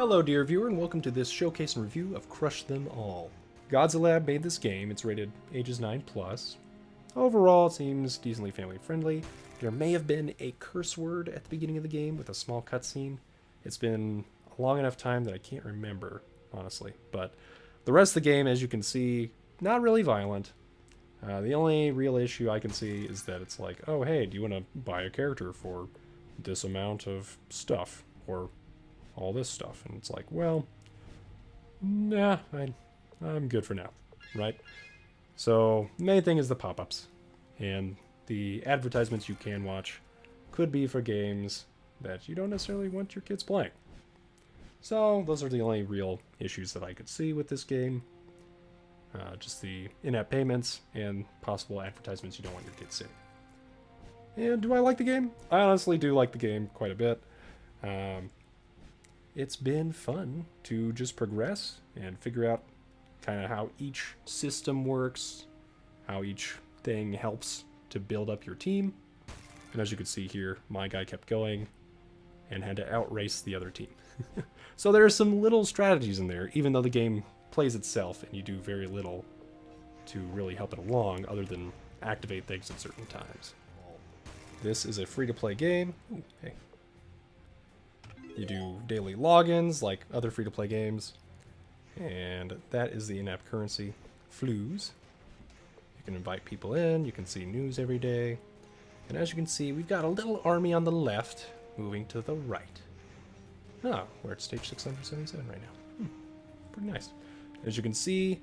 Hello dear viewer and welcome to this showcase and review of Crush Them All. Godzilab made this game, it's rated ages 9+. Overall it seems decently family friendly. There may have been a curse word at the beginning of the game with a small cutscene. It's been a long enough time that I can't remember, honestly. But the rest of the game, as you can see, not really violent. The only real issue I can see is that it's like, oh hey, do you want to buy a character for this amount of stuff? Or all this stuff, and it's like, well, nah, I'm good for now, right? So main thing is the pop-ups, and the advertisements you can watch could be for games that you don't necessarily want your kids playing. So those are the only real issues that I could see with this game. Just the in-app payments and possible advertisements you don't want your kids seeing. And do I like the game? I honestly do like the game quite a bit. It's been fun to just progress and figure out kind of how each system works, how each thing helps to build up your team. And as you can see here, my guy kept going and had to outrace the other team. So there are some little strategies in there, even though the game plays itself and you do very little to really help it along other than activate things at certain times. This is a free-to-play game. Ooh, hey. You do daily logins like other free-to-play games, and that is the in-app currency, flues. You can invite people in, you can see news every day, and as you can see, we've got a little army on the left moving to the right. Ah, we're at stage 677 right now. Pretty nice. As you can see,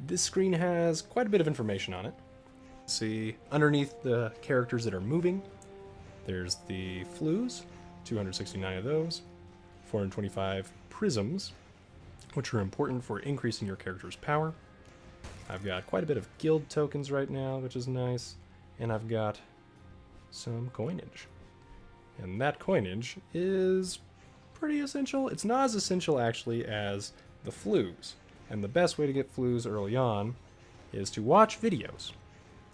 this screen has quite a bit of information on it. See, underneath the characters that are moving, there's the flues. 269 of those, 425 prisms, which are important for increasing your character's power. I've got quite a bit of guild tokens right now, which is nice, and I've got some coinage. And that coinage is pretty essential. It's not as essential actually as the flues, and the best way to get flues early on is to watch videos.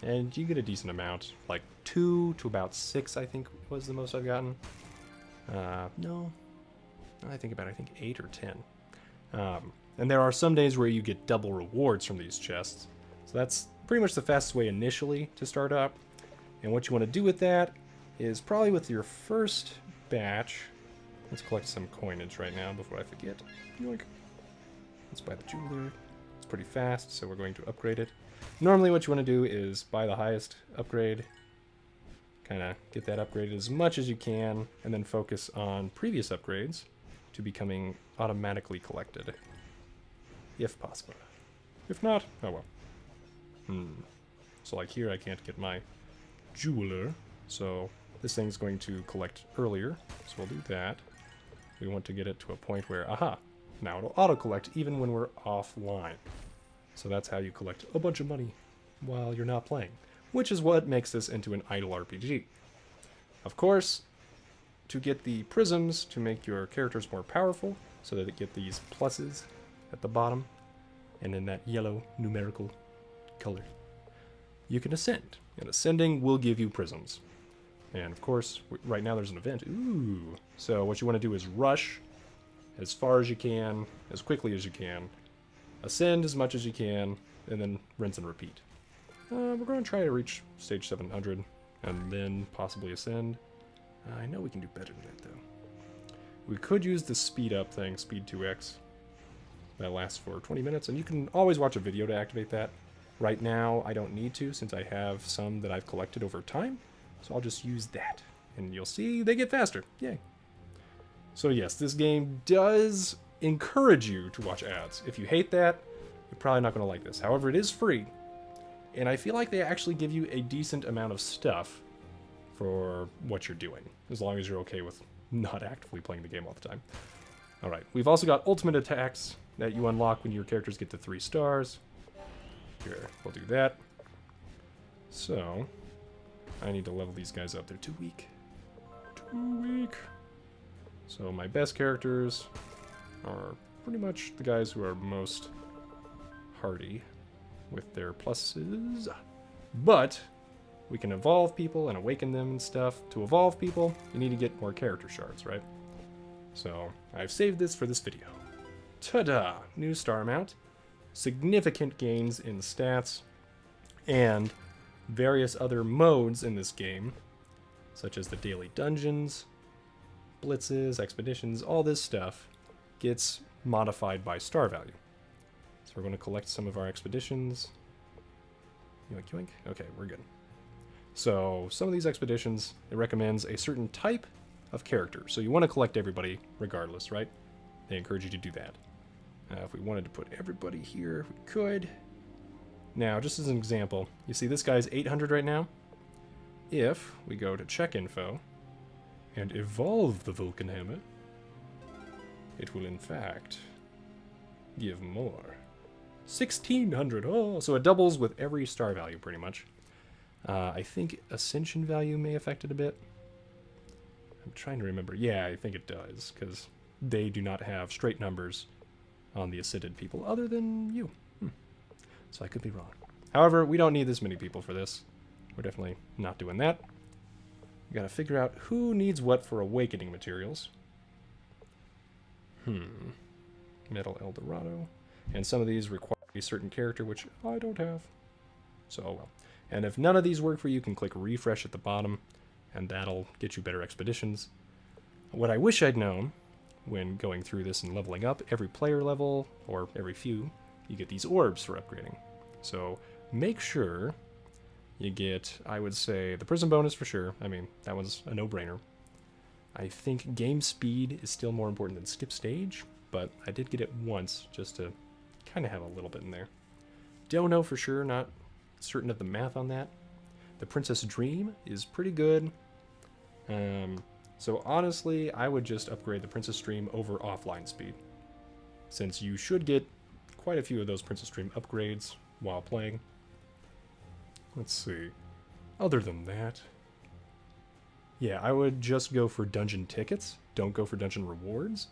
And you get a decent amount, like 2 to about 6 I think was the most I've gotten. No, I think 8 or 10. And there are some days where you get double rewards from these chests. So that's pretty much the fastest way initially to start up. And what you want to do with that is probably with your first batch. Let's collect some coinage right now before I forget. Yoink. Let's buy the jeweler. It's pretty fast, so we're going to upgrade it. Normally what you want to do is buy the highest upgrade, kind of get that upgraded as much as you can, and then focus on previous upgrades to becoming automatically collected, if possible. If not, oh well. So like here I can't get my jeweler, so this thing's going to collect earlier, so we'll do that. We want to get it to a point where, aha, now it'll auto-collect even when we're offline. So that's how you collect a bunch of money while you're not playing, which is what makes this into an idle RPG. Of course, to get the prisms to make your characters more powerful, so that they get these pluses at the bottom, and in that yellow numerical color, you can ascend. And ascending will give you prisms. And of course, right now there's an event. Ooh! So what you want to do is rush as far as you can, as quickly as you can, ascend as much as you can, and then rinse and repeat. We're going to try to reach stage 700 and then possibly ascend. I know we can do better than that though. We could use the speed up thing, speed 2x. That lasts for 20 minutes, and you can always watch a video to activate that. Right now I don't need to since I have some that I've collected over time, so I'll just use that. And you'll see they get faster. Yay. So yes, this game does encourage you to watch ads. If you hate that, you're probably not going to like this. However, it is free. And I feel like they actually give you a decent amount of stuff for what you're doing, as long as you're okay with not actively playing the game all the time. Alright, we've also got ultimate attacks that you unlock when your characters get to 3 stars. Here, we'll do that. So, I need to level these guys up. They're too weak. Too weak. So my best characters are pretty much the guys who are most hardy with their pluses, but we can evolve people and awaken them and stuff. To evolve people, you need to get more character shards, right? So I've saved this for this video. Ta-da! New star amount, significant gains in stats, and various other modes in this game, such as the daily dungeons, blitzes, expeditions, all this stuff gets modified by star value. So we're going to collect some of our expeditions. Yoink, yoink. Okay, we're good. So some of these expeditions, it recommends a certain type of character. So you want to collect everybody regardless, right? They encourage you to do that. If we wanted to put everybody here, we could. Now, just as an example, you see this guy's 800 right now. If we go to check info and evolve the Vulcan Hammer, it will in fact give more. 1600. Oh, so it doubles with every star value pretty much. I think ascension value may affect it a bit. I'm trying to remember. Yeah, I think it does, because they do not have straight numbers on the ascended people other than you. So I could be wrong. However, we don't need this many people for this. We're definitely not doing that. We gotta figure out who needs what for awakening materials. Metal Eldorado. And some of these require a certain character, which I don't have. So, oh well. And if none of these work for you, you can click refresh at the bottom, and that'll get you better expeditions. What I wish I'd known when going through this and leveling up, every player level, or every few, you get these orbs for upgrading. So make sure you get, I would say, the prism bonus for sure. I mean, that one's a no-brainer. I think game speed is still more important than skip stage, but I did get it once just to kind of have a little bit in there. Don't know for sure, not certain of the math on that. The Princess Dream is pretty good. So honestly, I would just upgrade the Princess Dream over offline speed, since you should get quite a few of those Princess Dream upgrades while playing. Let's see. Other than that, yeah, I would just go for dungeon tickets. Don't go for dungeon rewards.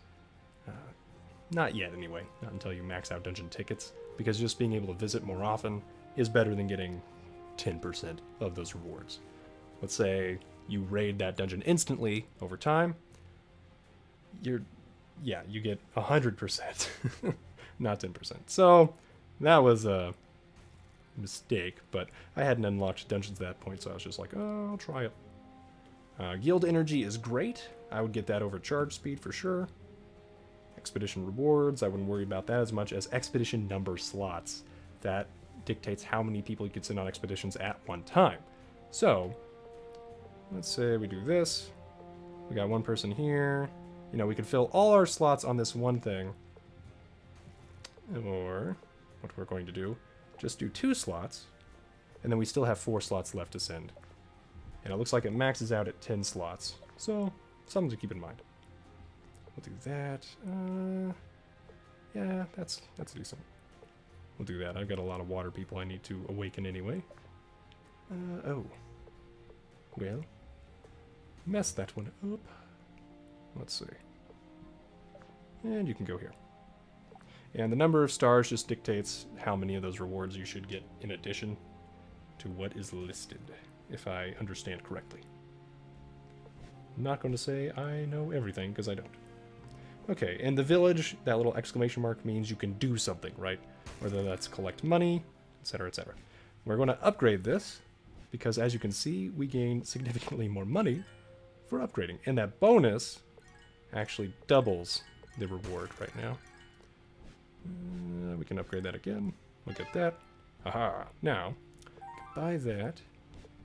Not yet, anyway. Not until you max out dungeon tickets, because just being able to visit more often is better than getting 10% of those rewards. Let's say you raid that dungeon instantly over time. You get 100%, not 10%. So that was a mistake, but I hadn't unlocked dungeons at that point, so I was just like, oh, I'll try it. Guild energy is great. I would get that over charge speed for sure. Expedition rewards, I wouldn't worry about that as much as expedition number slots. That dictates how many people you can send on expeditions at one time. So, let's say we do this. We got one person here. You know, we could fill all our slots on this one thing. Or, what we're going to do, just do 2 slots, and then we still have 4 slots left to send. And it looks like it maxes out at 10 slots. So, something to keep in mind. We'll do that. Yeah, that's decent. We'll do that. I've got a lot of water people I need to awaken anyway. Oh. Well. Mess that one up. Let's see. And you can go here. And the number of stars just dictates how many of those rewards you should get in addition to what is listed, if I understand correctly. I'm not going to say I know everything, because I don't. Okay, in the village, that little exclamation mark means you can do something, right? Whether that's collect money, etc., etc. We're going to upgrade this, because as you can see, we gain significantly more money for upgrading. And that bonus actually doubles the reward right now. We can upgrade that again. Look at that. Aha. Now, buy that.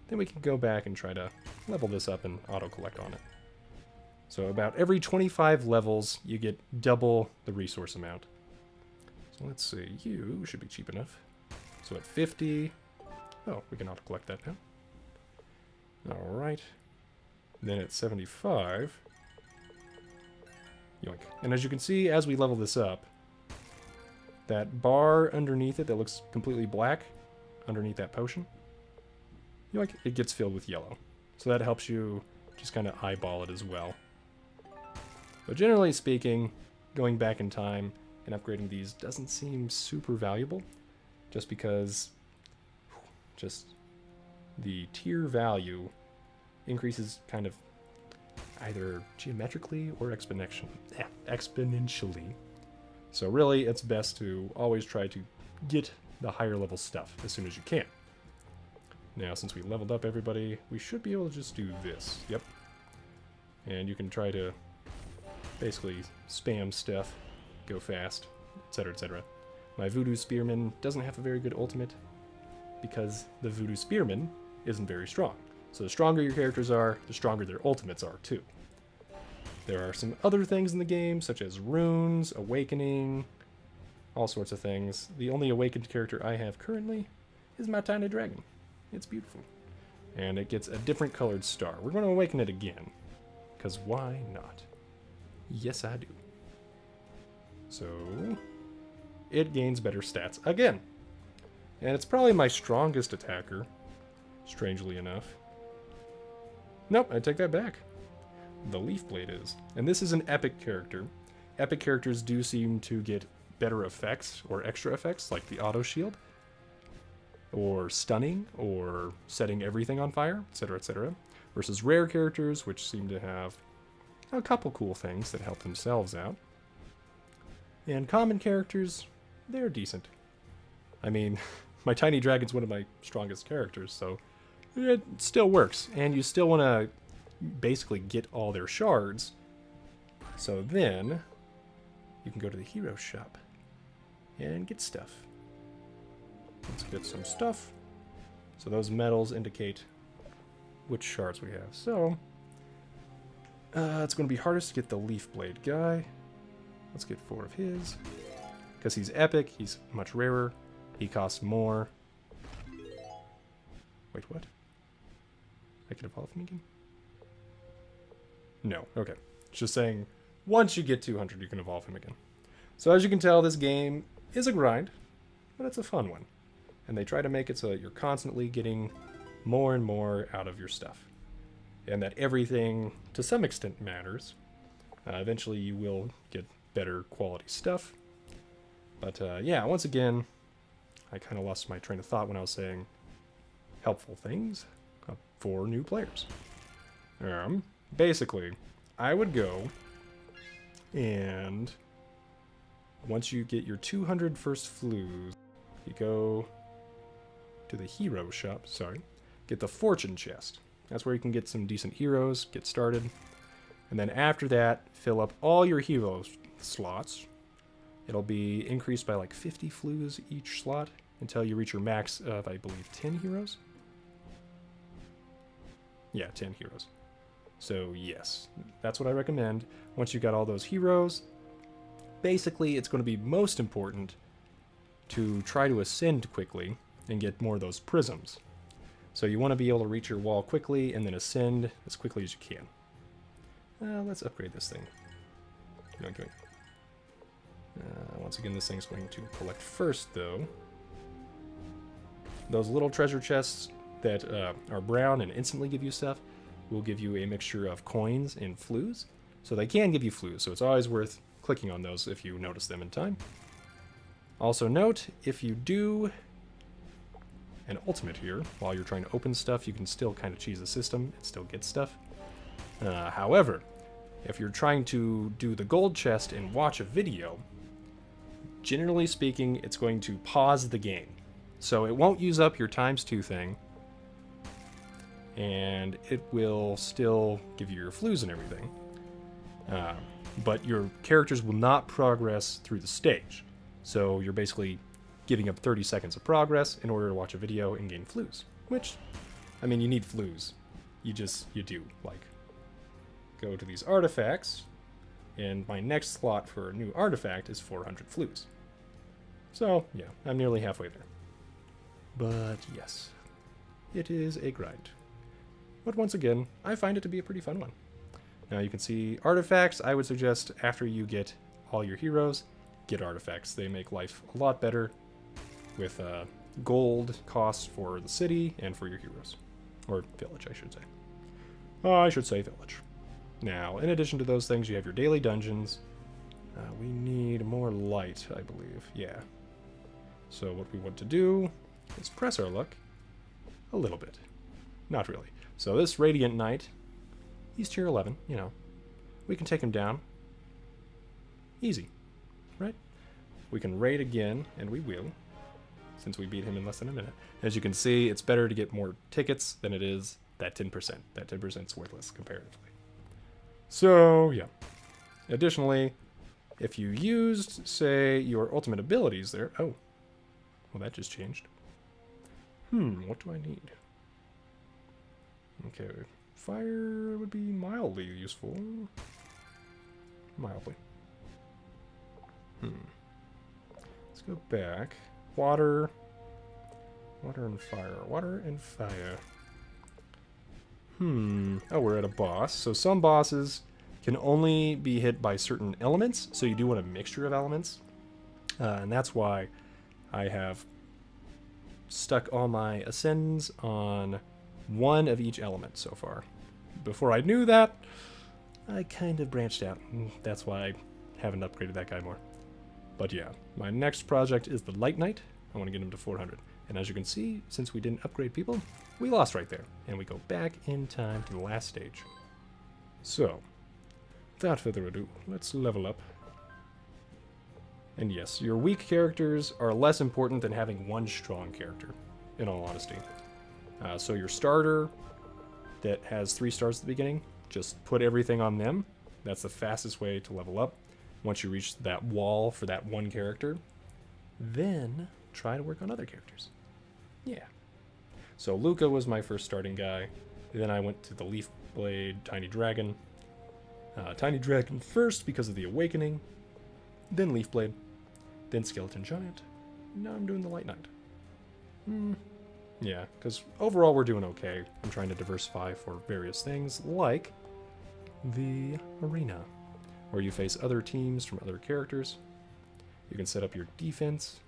Then we can go back and try to level this up and auto-collect on it. So about every 25 levels, you get double the resource amount. So let's see, you should be cheap enough. So at 50, oh, we can auto-collect that now. Alright. Then at 75, yoink. And as you can see, as we level this up, that bar underneath it that looks completely black, underneath that potion, yoink, it gets filled with yellow. So that helps you just kind of eyeball it as well. But generally speaking, going back in time and upgrading these doesn't seem super valuable, just because just the tier value increases kind of, either geometrically or exponentially. So really, it's best to always try to get the higher level stuff as soon as you can. Now, since we leveled up everybody, we should be able to just do this. Yep. And you can try to basically spam stuff, go fast, etc., etc. My Voodoo Spearman doesn't have a very good ultimate because the Voodoo Spearman isn't very strong. So the stronger your characters are, the stronger their ultimates are too. There are some other things in the game, such as runes, awakening, all sorts of things. The only awakened character I have currently is my tiny dragon. It's beautiful. And it gets a different colored star. We're going to awaken it again, because why not? Yes, I do. So, it gains better stats again. And it's probably my strongest attacker, strangely enough. Nope, I take that back. The Leaf Blade is. And this is an epic character. Epic characters do seem to get better effects or extra effects, like the auto shield, or stunning, or setting everything on fire, etc., etc. Versus rare characters, which seem to have a couple cool things that help themselves out. And common characters, they're decent. I mean, my tiny dragon's one of my strongest characters, so it still works. And you still want to basically get all their shards. So then you can go to the hero shop and get stuff. Let's get some stuff. So those medals indicate which shards we have. So it's going to be hardest to get the Leaf Blade guy. Let's get 4 of his. Because he's epic, he's much rarer, he costs more. Wait, what? I can evolve him again? No, okay. It's just saying, once you get 200, you can evolve him again. So as you can tell, this game is a grind, but it's a fun one. And they try to make it so that you're constantly getting more and more out of your stuff. And that everything, to some extent, matters. Eventually you will get better quality stuff. But yeah, once again, I kind of lost my train of thought when I was saying helpful things for new players. Basically, I would go and once you get your 200 first flues, you go to the hero shop, get the fortune chest. That's where you can get some decent heroes, get started. And then after that, fill up all your hero slots. It'll be increased by like 50 flues each slot until you reach your max of, I believe, 10 heroes. Yeah, 10 heroes. So yes, that's what I recommend. Once you've got all those heroes, basically it's going to be most important to try to ascend quickly and get more of those prisms. So you want to be able to reach your wall quickly and then ascend as quickly as you can. Let's upgrade this thing. Okay. Once again, this thing's going to collect first, though. Those little treasure chests that are brown and instantly give you stuff will give you a mixture of coins and flues. So they can give you flues, so it's always worth clicking on those if you notice them in time. Also note, if you do an ultimate here, while you're trying to open stuff, you can still kind of cheese the system and still get stuff. However, if you're trying to do the gold chest and watch a video, generally speaking, it's going to pause the game. So it won't use up your ×2 thing, and it will still give you your flues and everything. But your characters will not progress through the stage. So you're basically giving up 30 seconds of progress in order to watch a video and gain flues. Which, I mean, you need flues. You do. Like, go to these artifacts, and my next slot for a new artifact is 400 flues. So, yeah, I'm nearly halfway there. But yes, it is a grind. But once again, I find it to be a pretty fun one. Now you can see artifacts. I would suggest after you get all your heroes, get artifacts. They make life a lot better with gold costs for the city and for your heroes. Or village, I should say. I should say village. Now, in addition to those things, you have your daily dungeons. We need more light, I believe. Yeah. So what we want to do is press our luck a little bit. Not really. So this Radiant Knight, He's tier 11, you know. We can take him down. Easy, right? We can raid again, and we will, since we beat him in less than a minute. As you can see, it's better to get more tickets than it is that 10%. That 10% is worthless comparatively. So, yeah. Additionally, if you used, say, your ultimate abilities there... Oh. Well, that just changed. What do I need? Okay, fire would be mildly useful. Mildly. Let's go back. Water. Water and fire. Water and fire. Oh, we're at a boss. So some bosses can only be hit by certain elements, so you do want a mixture of elements. And that's why I have stuck all my ascends on one of each element so far. Before I knew that, I kind of branched out. That's why I haven't upgraded that guy more. But yeah, my next project is the Light Knight. I want to get him to 400. And as you can see, since we didn't upgrade people, we lost right there. And we go back in time to the last stage. So, without further ado, let's level up. And yes, your weak characters are less important than having one strong character, in all honesty. So your starter that has 3 stars at the beginning, just put everything on them. That's the fastest way to level up. Once you reach that wall for that one character, then try to work on other characters. Yeah. So Luca was my first starting guy. Then I went to the Leaf Blade, Tiny Dragon. Tiny Dragon first because of the Awakening. Then Leaf Blade. Then Skeleton Giant. Now I'm doing the Light Knight. Yeah, because overall we're doing okay. I'm trying to diversify for various things, like the arena, where you face other teams from other characters. You can set up your defense,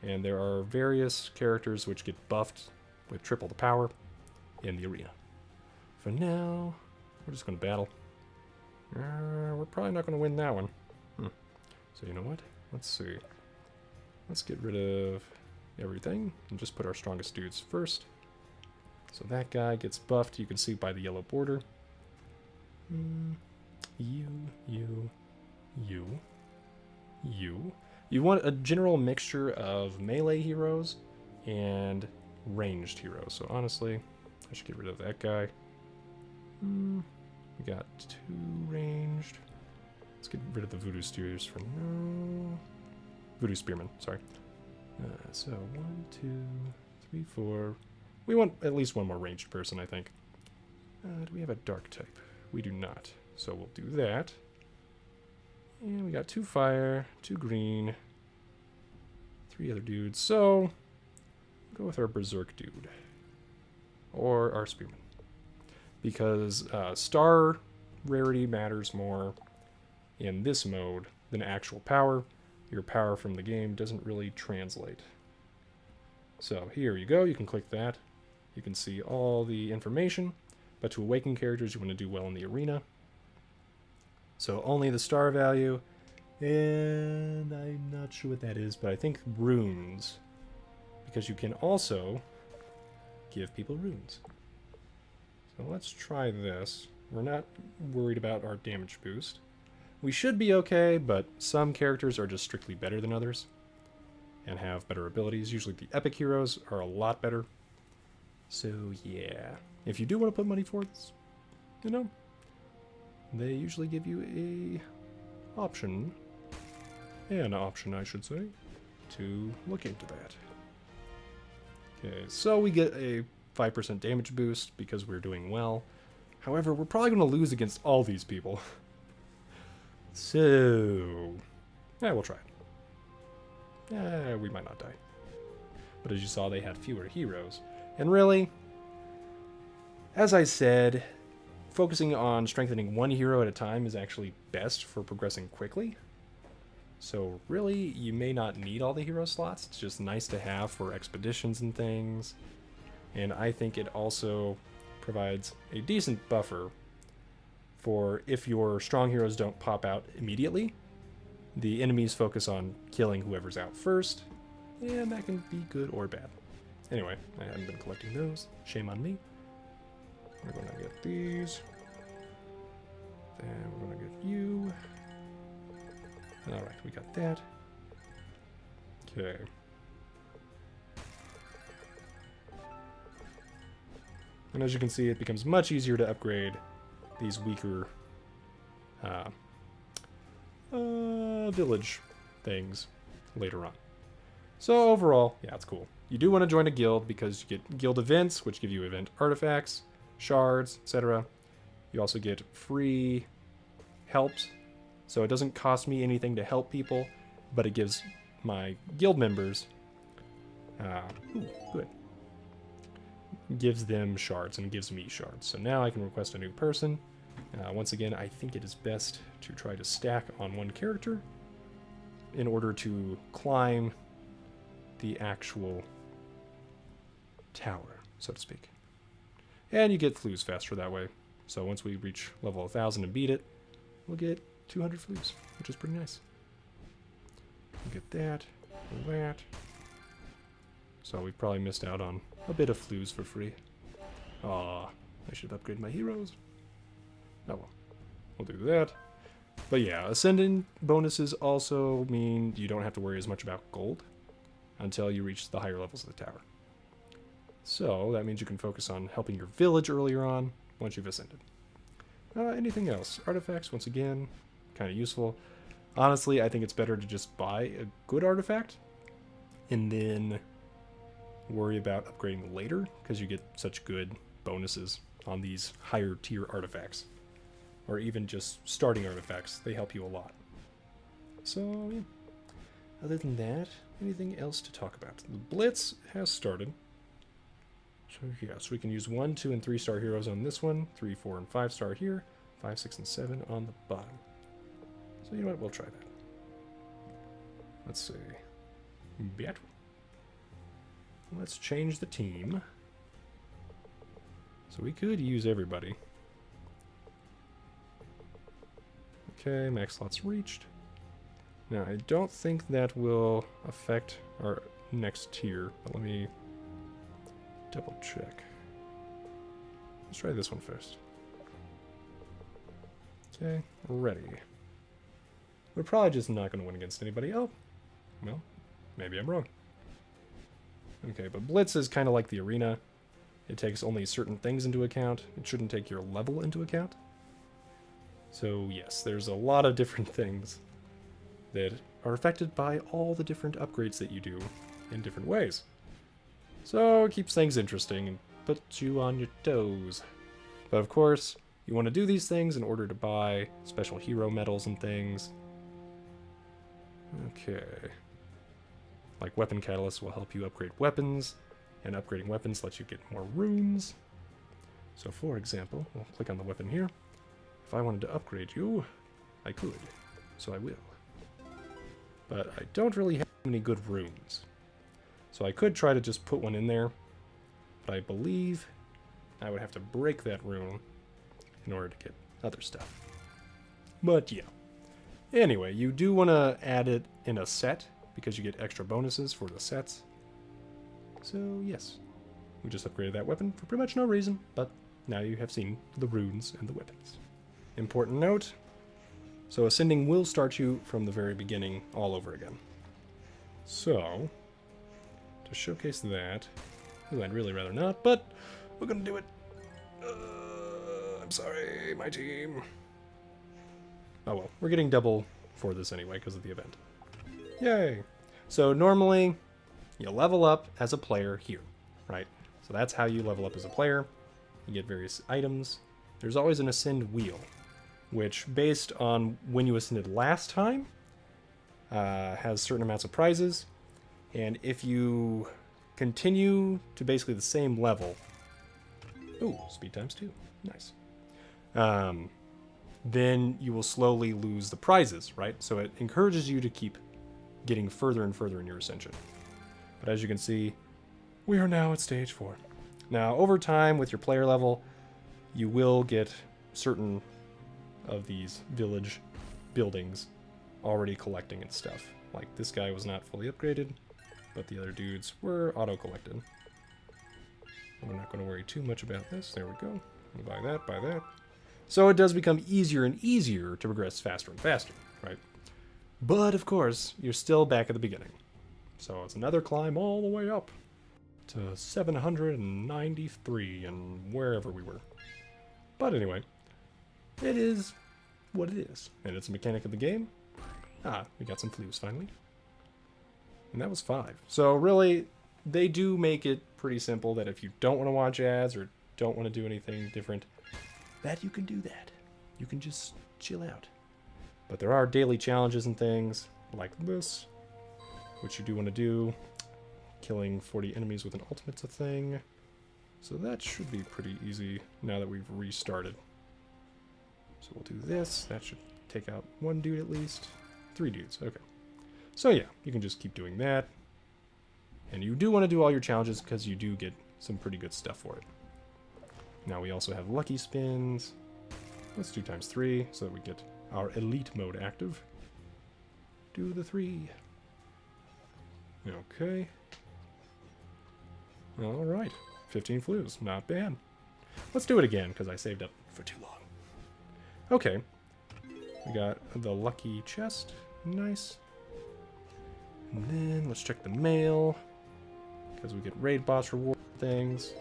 and there are various characters which get buffed with triple the power in the arena. For now, we're just going to battle. We're probably not going to win that one. So you know what? Let's see. Let's get rid of everything and just put our strongest dudes first. So that guy gets buffed. You can see by the yellow border. You. You want a general mixture of melee heroes and ranged heroes. So honestly, I should get rid of that guy. We got 2 ranged. Let's get rid of the Voodoo Spears for now. Voodoo Spearmen, sorry. So 1, 2, 3, 4. We want at least one more ranged person, I think. Do we have a dark type? We do not. So we'll do that. And we got 2 fire, 2 green, 3 other dudes. So go with our Berserk dude. Or our Spearman. Because star rarity matters more in this mode than actual power. Your power from the game doesn't really translate. So here you go, you can click that. You can see all the information, but to awaken characters you want to do well in the arena. So only the star value, and I'm not sure what that is, but I think runes. Because you can also give people runes. So let's try this. We're not worried about our damage boost. We should be okay, but some characters are just strictly better than others and have better abilities. Usually the epic heroes are a lot better. So yeah, if you do want to put money towards, you know, they usually give you an option, I should say, to look into that. Okay, so we get a 5% damage boost because we're doing well. However, we're probably going to lose against all these people. So, yeah, we'll try it. We might not die. But as you saw, they had fewer heroes. And really, as I said, focusing on strengthening one hero at a time is actually best for progressing quickly. So really, you may not need all the hero slots. It's just nice to have for expeditions and things. And I think it also provides a decent buffer for if your strong heroes don't pop out immediately, the enemies focus on killing whoever's out first, and that can be good or bad. Anyway, I haven't been collecting those. Shame on me. We're going to get these. Then we're gonna get you. Alright, we got that. Okay. And as you can see, it becomes much easier to upgrade these weaker village things later on. So overall, yeah, it's cool. You do want to join a guild because you get guild events, which give you event artifacts, shards, etc. You also get free helps. So it doesn't cost me anything to help people, but it gives my guild members, good, gives them shards and gives me shards. So now I can request a new person. Once again, I think it is best to try to stack on one character in order to climb the actual tower, so to speak. And you get flues faster that way. So once we reach level 1000 and beat it, we'll get 200 flues, which is pretty nice. We'll get that, and that. So we probably missed out on a bit of flues for free. Aw, I should have upgraded my heroes. Oh well, we'll do that. But yeah, ascendant bonuses also mean you don't have to worry as much about gold until you reach the higher levels of the tower. So that means you can focus on helping your village earlier on once you've ascended. Anything else? Artifacts, once again, kind of useful. Honestly, I think it's better to just buy a good artifact and then worry about upgrading later because you get such good bonuses on these higher tier artifacts. Or even just starting artifacts. They help you a lot. So, yeah. Other than that, anything else to talk about? The Blitz has started. So, yeah, so we can use 1, 2, and 3 star heroes on this one. 3, 4, and 5 star here. 5, 6, and 7 on the bottom. So, you know what? We'll try that. Let's see. Battle. Let's change the team. So, we could use everybody. Okay, max slots reached. Now, I don't think that will affect our next tier, but let me double check. Let's try this one first. Okay, ready. We're probably just not going to win against anybody. Oh, well, maybe I'm wrong. Okay, but Blitz is kind of like the arena. It takes only certain things into account. It shouldn't take your level into account. So yes, there's a lot of different things that are affected by all the different upgrades that you do in different ways. So it keeps things interesting and puts you on your toes. But of course, you want to do these things in order to buy special hero medals and things. Okay. Like weapon catalysts will help you upgrade weapons, and upgrading weapons lets you get more runes. So for example, we'll click on the weapon here. If I wanted to upgrade you, I could, so I will. But I don't really have many good runes. So I could try to just put one in there, but I believe I would have to break that rune in order to get other stuff. But yeah. Anyway, you do want to add it in a set, because you get extra bonuses for the sets. So yes, we just upgraded that weapon for pretty much no reason, but now you have seen the runes and the weapons. Important note, so ascending will start you from the very beginning all over again. So, to showcase that, I'd really rather not, but we're gonna do it. I'm sorry, my team. Oh well, we're getting double for this anyway because of the event. Yay! So normally, you level up as a player here, right? So that's how you level up as a player. You get various items. There's always an ascend wheel, which, based on when you ascended last time, has certain amounts of prizes. And if you continue to basically the same level... Ooh, speed times 2. Nice. Then you will slowly lose the prizes, right? So it encourages you to keep getting further and further in your ascension. But as you can see, we are now at stage 4. Now, over time, with your player level, you will get certain of these village buildings already collecting and stuff. Like, this guy was not fully upgraded, but the other dudes were auto-collected. I'm not going to worry too much about this. There we go. Buy that, buy that. So it does become easier and easier to progress faster and faster, right? But of course, you're still back at the beginning. So it's another climb all the way up to 793 and wherever we were. But anyway, it is what it is. And it's a mechanic of the game. Ah, we got some flues finally. And that was 5. So really, they do make it pretty simple that if you don't want to watch ads or don't want to do anything different, that you can do that. You can just chill out. But there are daily challenges and things like this, which you do want to do. Killing 40 enemies with an ultimate's a thing. So that should be pretty easy now that we've restarted. So we'll do this. That should take out 1 dude at least. 3 dudes. Okay. So yeah, you can just keep doing that. And you do want to do all your challenges because you do get some pretty good stuff for it. Now we also have lucky spins. Let's do times 3 so that we get our elite mode active. Do the 3. Okay. Alright. 15 flues. Not bad. Let's do it again because I saved up for too long. Okay. We got the lucky chest. Nice. And then let's check the mail. Because we get raid boss reward things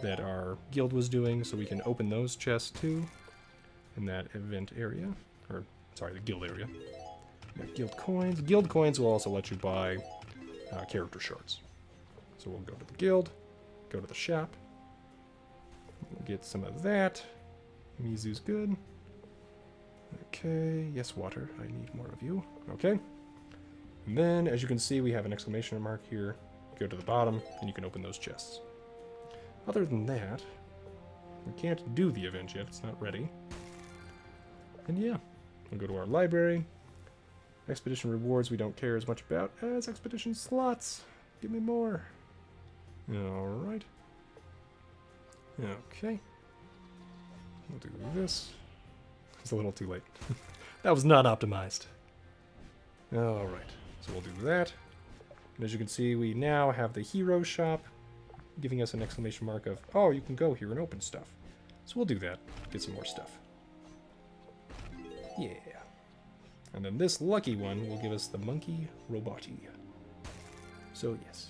that our guild was doing, so we can open those chests too in that event area. Or, sorry, the guild area. We got guild coins. Guild coins will also let you buy character shards. So we'll go to the guild, go to the shop, we'll get some of that. Mizu's good. Okay, yes, water. I need more of you. Okay. And then, as you can see, we have an exclamation mark here. Go to the bottom, and you can open those chests. Other than that, we can't do the event yet. It's not ready. And yeah, we'll go to our library. Expedition rewards we don't care as much about as expedition slots. Give me more. Alright. Okay. We'll do this. It's a little too late. That was not optimized. Alright. So we'll do that. And as you can see, we now have the hero shop giving us an exclamation mark of, oh, you can go here and open stuff. So we'll do that. Get some more stuff. Yeah. And then this lucky one will give us the monkey roboti. So yes.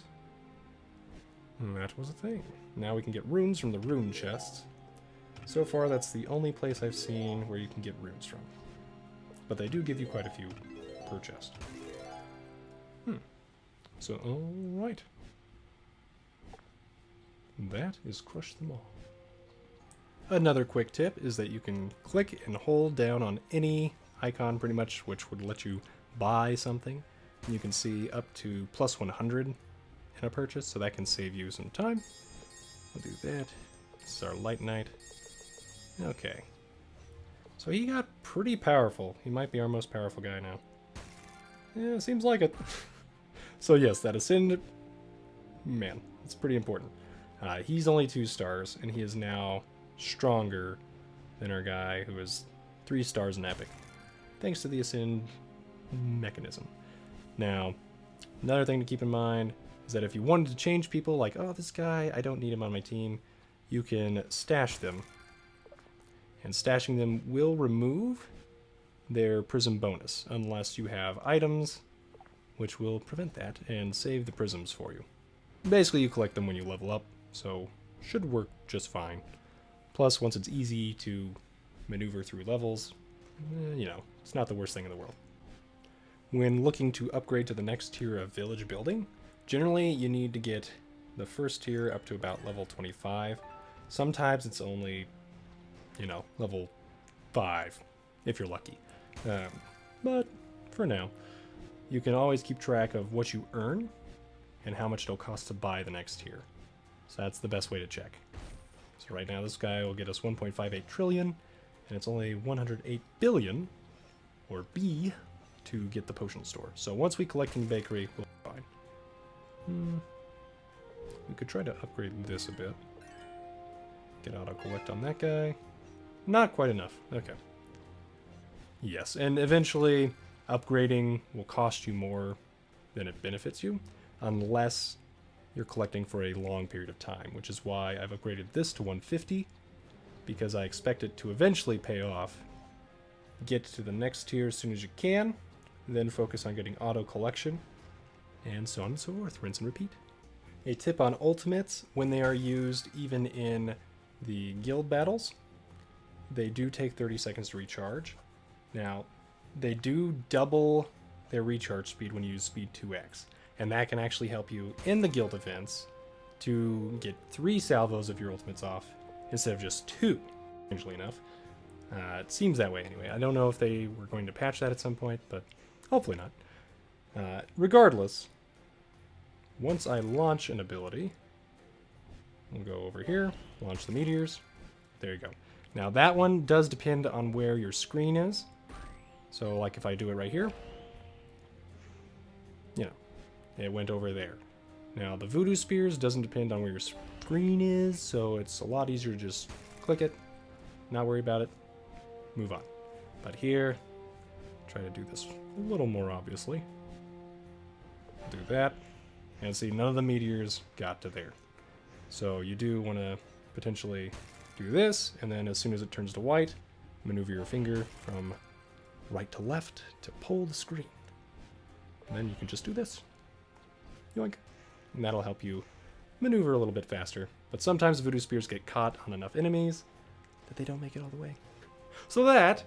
And that was a thing. Now we can get runes from the rune chests. So far, that's the only place I've seen where you can get runes from. But they do give you quite a few per chest. So, alright. That is crush them all. Another quick tip is that you can click and hold down on any icon pretty much, which would let you buy something. And you can see up to plus 100 in a purchase, so that can save you some time. We'll do that. This is our light knight. Okay. So he got pretty powerful. He might be our most powerful guy now. Yeah, seems like it. So yes, that Ascend, man, it's pretty important. He's only 2 stars, and he is now stronger than our guy who is 3 stars in Epic, thanks to the Ascend mechanism. Now, another thing to keep in mind is that if you wanted to change people, like, oh, this guy, I don't need him on my team, you can stash them. And stashing them will remove their prism bonus, unless you have items which will prevent that and save the prisms for you. Basically, you collect them when you level up, so should work just fine. Plus, once it's easy to maneuver through levels, you know, it's not the worst thing in the world. When looking to upgrade to the next tier of village building, generally you need to get the first tier up to about level 25. Sometimes it's only, you know, level 5, if you're lucky. But for now, you can always keep track of what you earn and how much it'll cost to buy the next tier. So that's the best way to check. So right now this guy will get us 1.58 trillion, and it's only 108 billion, or B, to get the potion store. So once we collect in the bakery, we'll be fine. We could try to upgrade this a bit. Get auto-collect on that guy. Not quite enough. Okay. Yes, and eventually upgrading will cost you more than it benefits you, unless you're collecting for a long period of time, which is why I've upgraded this to 150, because I expect it to eventually pay off. Get to the next tier as soon as you can, then focus on getting auto collection, and so on and so forth. Rinse and repeat. A tip on ultimates: when they are used even in the guild battles, they do take 30 seconds to recharge. Now, they do double their recharge speed when you use speed 2x, and that can actually help you in the guild events to get 3 salvos of your ultimates off instead of just 2, strangely enough. It seems that way anyway. I don't know if they were going to patch that at some point, but hopefully not. Regardless, once I launch an ability, we'll go over here, launch the meteors. There you go. Now that one does depend on where your screen is. So like if I do it right here, you know, it went over there. Now the voodoo spears doesn't depend on where your screen is, so it's a lot easier to just click it, not worry about it, move on. But here, try to do this a little more obviously. Do that, and see, none of the meteors got to there. So you do want to potentially do this, and then as soon as it turns to white, maneuver your finger from right to left to pull the screen. And then you can just do this. Yoink. And that'll help you maneuver a little bit faster. But sometimes voodoo spears get caught on enough enemies that they don't make it all the way. So that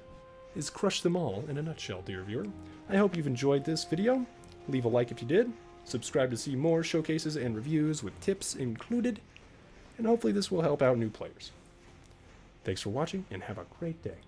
is Crush Them All in a nutshell, dear viewer. I hope you've enjoyed this video. Leave a like if you did. Subscribe to see more showcases and reviews with tips included. And hopefully this will help out new players. Thanks for watching, and have a great day.